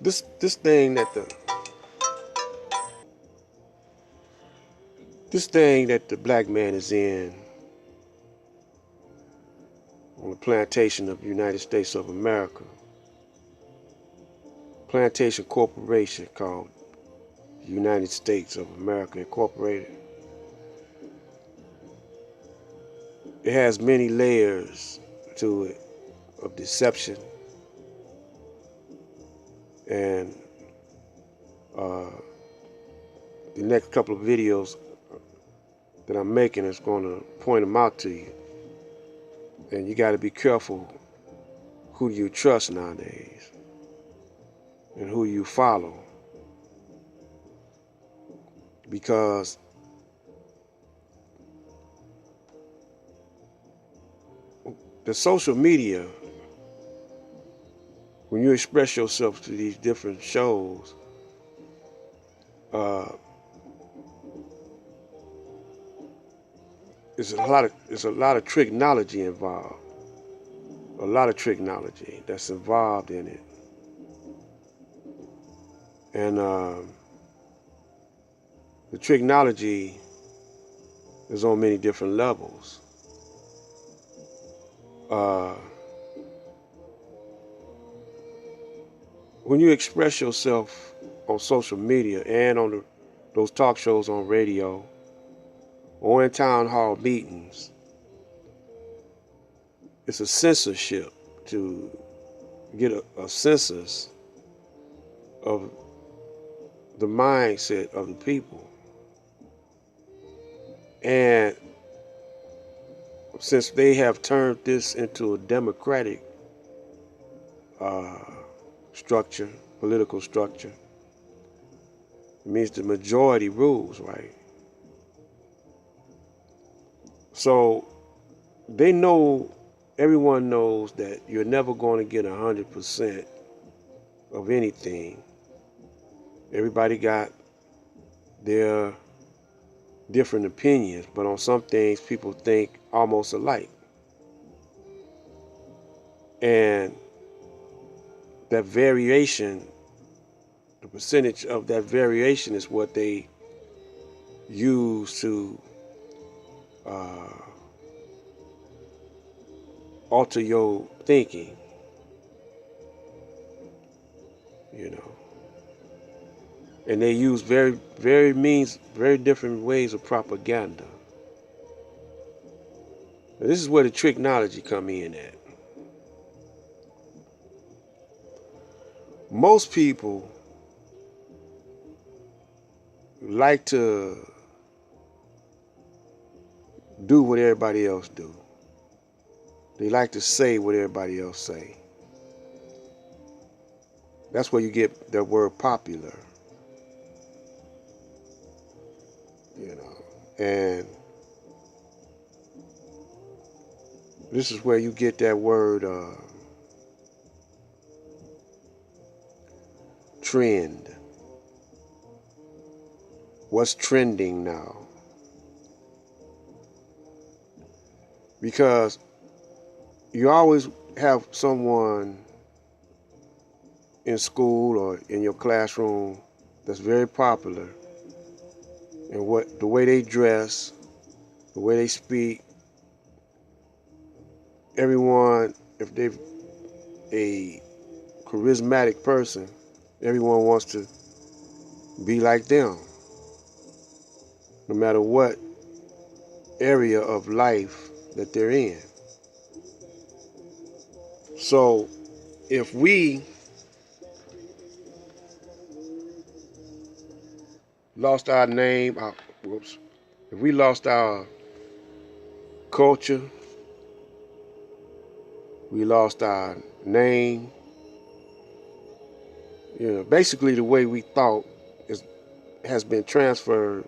this thing that the black man is in on the plantation of the United States of America, plantation corporation called United States of America Incorporated. It has many layers to it of deception, and uh, the next couple of videos that I'm making is going to point them out to you. And you got to be careful who you trust nowadays and who you follow, because the social media, when you express yourself to these different shows, uh, there's a lot of technology involved, a lot of technology that's involved in it, and the technology is on many different levels. Uh, when you express yourself on social media and on those talk shows on radio or in town hall meetings, it's a censorship to get a census of the mindset of the people. And since they have turned this into a democratic uh, structure, political structure, it means the majority rules, right? So they know, everyone knows that you're never going to get 100% of anything. Everybody got their different opinions, but on some things people think almost alike. And that variation, the percentage of that variation is what they use to uh, alter your thinking, you know. And they use very different ways of propaganda. And this is where the technology come in at. Most people like to do what everybody else do. They like to say what everybody else say. That's where you get the word popular, you know. And this is where you get that word trend. What's trending now? Because you always have someone in school or in your classroom that's very popular, and what the way they dress, the way they speak, everyone, if they're a charismatic person, everyone wants to be like them, no matter what area of life that they're in. So if we lost our name, if we lost our culture, we lost our name, you know, basically the way we thought has been transferred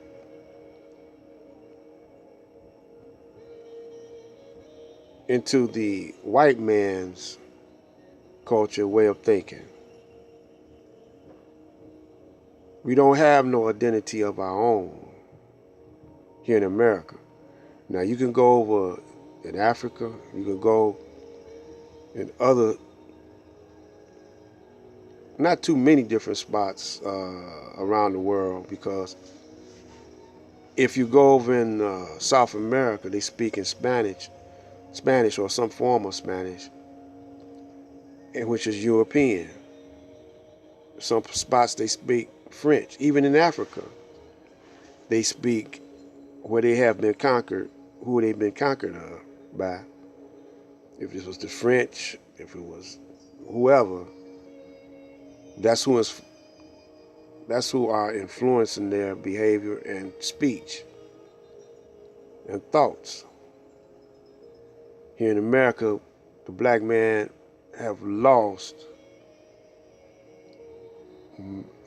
into the white man's culture way of thinking. We don't have no identity of our own here in America. Now you can go over in Africa, you can go in other not too many different spots around the world, because if you go over in South America, they speak in Spanish or some form of Spanish, which is European. Some spots they speak French. Even in Africa, they speak where they have been conquered, who they've been conquered by. If it was the French, if it was whoever, that's who are influencing their behavior and speech and thoughts. Here in America, the black man have lost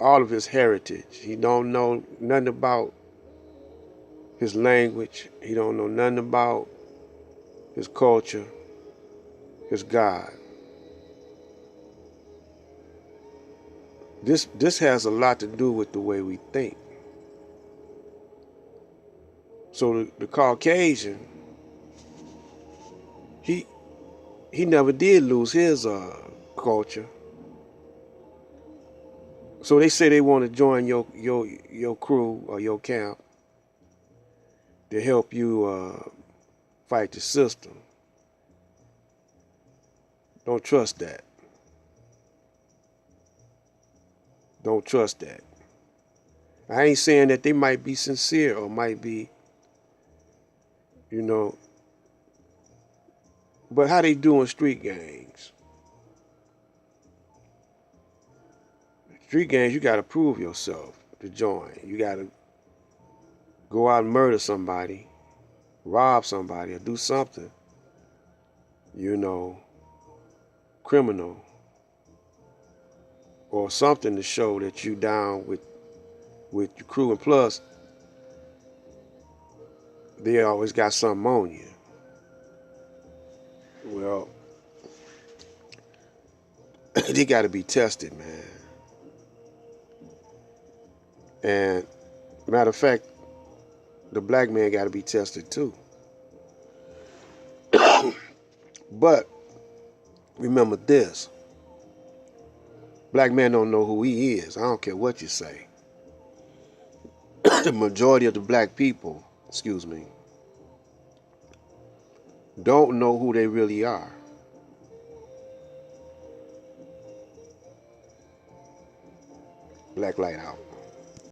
all of his heritage. He don't know nothing about his language. He don't know nothing about his culture, his God. This has a lot to do with the way we think. So the Caucasian, he never did lose his culture. So they say they want to join your crew or your camp to help you fight the system. Don't trust that. Don't trust that. I ain't saying that they might be sincere or might be, but how they doing street gangs? Street gangs, you got to prove yourself to join. You got to go out and murder somebody, rob somebody, or do something, criminal, or something to show that you down with your crew. And plus, they always got something on you. Well, they got to be tested, man. And matter of fact, the black man got to be tested too. But remember this: black man don't know who he is. I don't care what you say. The majority of the black people, don't know who they really are. Black light out.